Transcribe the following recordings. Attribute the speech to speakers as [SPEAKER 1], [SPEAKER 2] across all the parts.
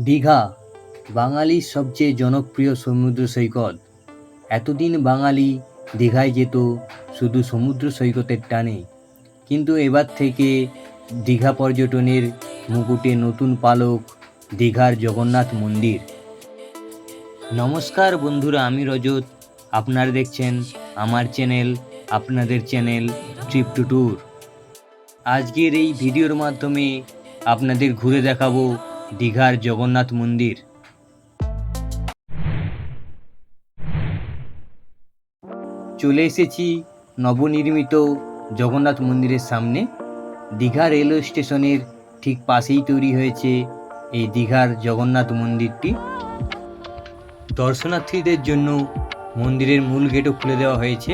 [SPEAKER 1] দীঘা বাঙালির সবচেয়ে জনপ্রিয় সমুদ্র সৈকত। এতদিন বাঙালি দীঘায় যেত শুধু সমুদ্র সৈকতের টানে, কিন্তু এবার থেকে দীঘা পর্যটনের মুকুটে নতুন পালক দীঘার জগন্নাথ মন্দির। নমস্কার বন্ধুরা, আমি রজত। আপনারা দেখছেন আমার চ্যানেল, আপনাদের চ্যানেল ট্রিপ টু ট্যুর। আজকের এই ভিডিওর মাধ্যমে আপনাদের ঘুরে দেখাবো দীঘার জগন্নাথ মন্দির। চলে এসেছি নবনির্মিত জগন্নাথ মন্দিরের সামনে। দীঘা রেলওয়ে স্টেশনের ঠিক পাশেই তৈরি হয়েছে এই দীঘার জগন্নাথ মন্দিরটি। দর্শনার্থীদের জন্য মন্দিরের মূল গেটও খুলে দেওয়া হয়েছে,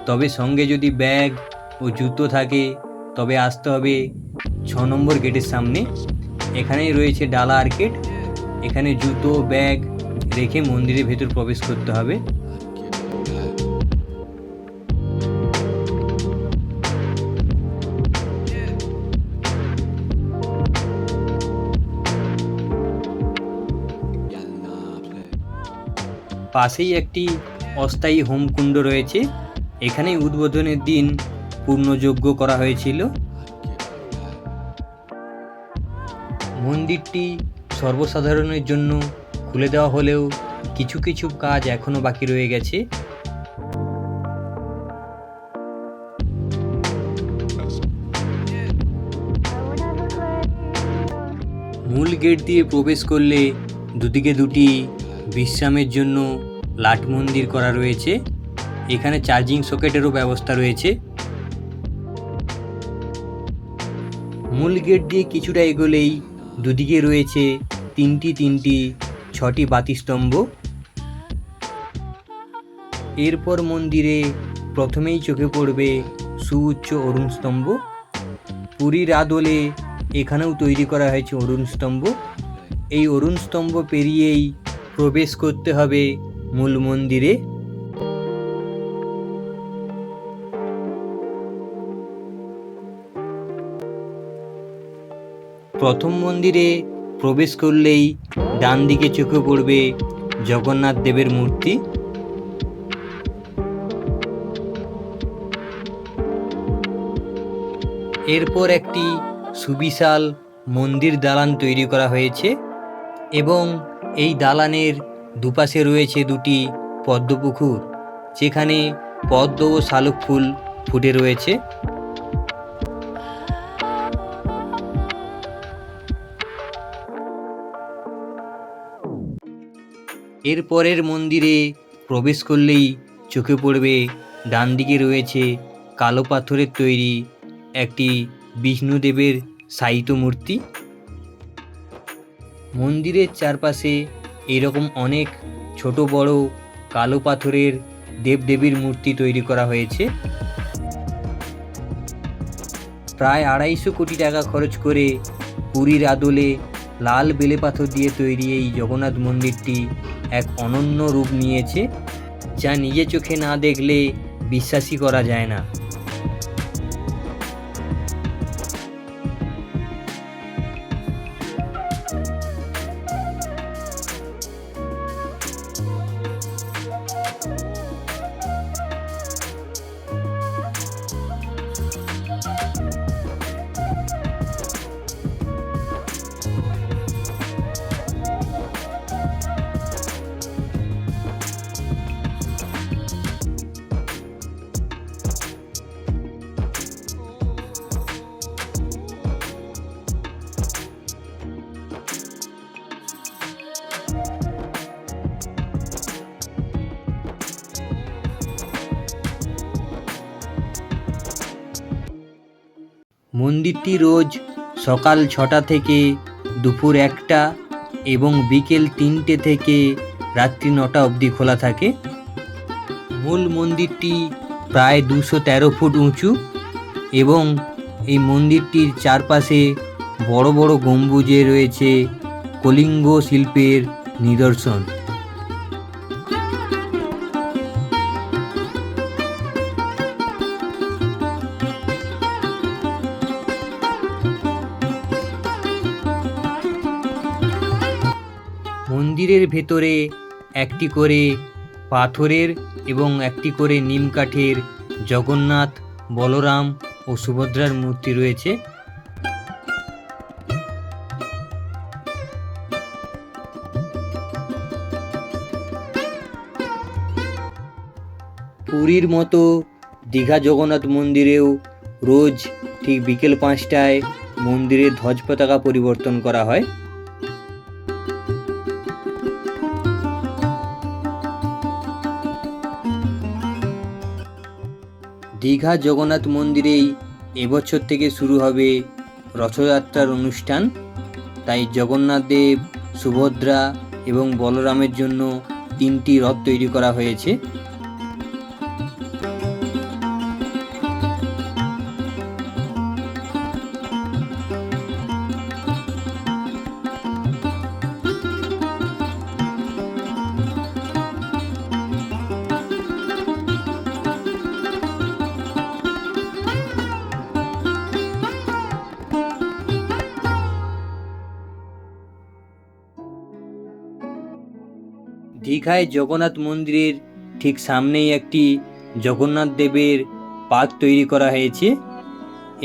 [SPEAKER 1] তবে সঙ্গে যদি ব্যাগ ও জুতো থাকে তবে আসতে হবে 6 নম্বর গেটের সামনে। এখানেই রয়েছে ডালা আর্কেড। এখানে জুতো ব্যাগ রেখে মন্দিরের ভেতর প্রবেশ করতে হবে। পাশেই একটি অস্থায়ী হোমকুণ্ড রয়েছে। এখানে উদ্বোধনের দিন পূর্ণযজ্ঞ করা হয়েছিল। মন্দিরটি সর্বসাধারণের জন্য খুলে দেওয়া হলেও কিছু কিছু কাজ এখনো বাকি রয়ে গেছে। মূল গেট দিয়ে প্রবেশ করলে দুদিকে দুটি বিশ্রামের জন্য লাট মন্দির করা রয়েছে। এখানে চার্জিং সকেটেরও ব্যবস্থা রয়েছে। মূল গেট দিয়ে কিছুটা এগোলেই দুদিকে রয়েছে তিনটি 6টি বাতিস্তম্ভ। এরপর মন্দিরে প্রথমেই চোখে পড়বে সুউচ্চ অরুণ স্তম্ভ। পুরীর আদলে এখানেও তৈরি করা হয়েছে অরুণ স্তম্ভ। এই অরুণ স্তম্ভ পেরিয়েই প্রবেশ করতে হবে মূল মন্দিরে। প্রথম মন্দিরে প্রবেশ করলেই ডান দিকে চোখে পড়বে জগন্নাথ দেবের মূর্তি। এরপর একটি সুবিশাল মন্দির দালান তৈরি করা হয়েছে এবং এই দালানের দুপাশে রয়েছে দুটি পদ্মপুকুর, যেখানে পদ্ম ও শালুক ফুল ফুটে রয়েছে। এরপরের মন্দিরে প্রবেশ করলেই চোখে পড়বে ডান দিকে রয়েছে কালো পাথরের তৈরি একটি বিষ্ণুদেবের শায়িত মূর্তি। মন্দিরের চারপাশে এরকম অনেক ছোট বড় কালো পাথরের দেবদেবীর মূর্তি তৈরি করা হয়েছে। প্রায় 250 কোটি টাকা খরচ করে পুরীর আদলে লাল বেলে পাথর দিয়ে তৈরি এই জগন্নাথ মন্দিরটি এক অনন্য রূপ নিয়েছে, যা নিজে চোখে না দেখলে বিশ্বাসই করা যায় না। মন্দিরটি রোজ সকাল 6টা থেকে দুপুর 1টা এবং বিকেল 3টে থেকে রাত্রি 9টা অবধি খোলা থাকে। মূল মন্দিরটি প্রায় 213 ফুট উঁচু এবং এই মন্দিরটির চারপাশে বড় বড় গম্বুজে রয়েছে কলিঙ্গ শিল্পের নিদর্শন। মন্দিরের ভেতরে একটি করে পাথরের এবং একটি করে নিম কাঠের জগন্নাথ, বলরাম ও সুভদ্রার মূর্তি রয়েছে। পুরীর মতো দীঘা জগন্নাথ মন্দিরেও রোজ ঠিক বিকেল 5টায় মন্দিরের ধ্বজ পতাকা পরিবর্তন করা হয়। দীঘা জগন্নাথ মন্দিরেই এবছর থেকে শুরু হবে রথযাত্রার অনুষ্ঠান। তাই জগন্নাথ দেব, সুভদ্রা এবং বলরামের জন্য 3টি রথ তৈরি করা হয়েছে। দীঘায় জগন্নাথ মন্দিরের ঠিক সামনেই একটি জগন্নাথ দেবের পার্ক তৈরি করা হয়েছে।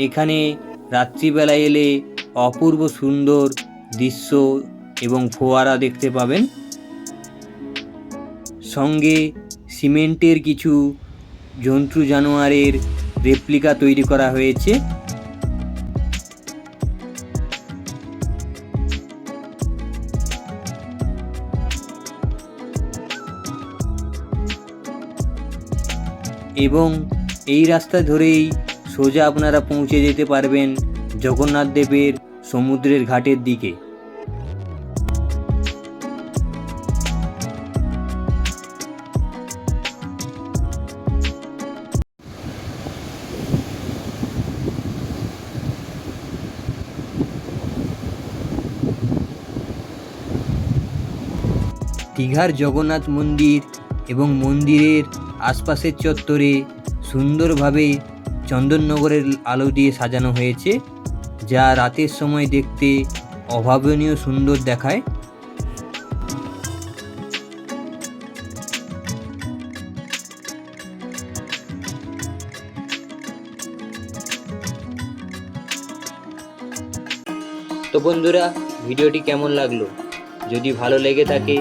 [SPEAKER 1] এখানে রাত্রিবেলা এলে অপূর্ব সুন্দর দৃশ্য এবং ফোয়ারা দেখতে পাবেন। সঙ্গে সিমেন্টের কিছু জন্তু জানোয়ারের রেপ্লিকা তৈরি করা হয়েছে। এবং এই রাস্তা ধরেই সোজা আপনারা পৌঁছে যেতে পারবেন জগন্নাথ দেবের সমুদ্রের ঘাটের দিকে। দীঘার জগন্নাথ মন্দির এবং মন্দিরের আশপাশের চত্বরে সুন্দরভাবে চন্দননগরের আলো দিয়ে সাজানো হয়েছে, যা রাতের সময় দেখতে অভাবনীয় সুন্দর দেখায়। তো বন্ধুরা, ভিডিওটি কেমন লাগলো? যদি ভালো লেগে থাকে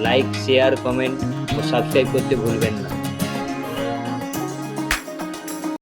[SPEAKER 1] লাইক, শেয়ার, কমেন্ট ও সাবস্ক্রাইব করতে ভুলবেন না।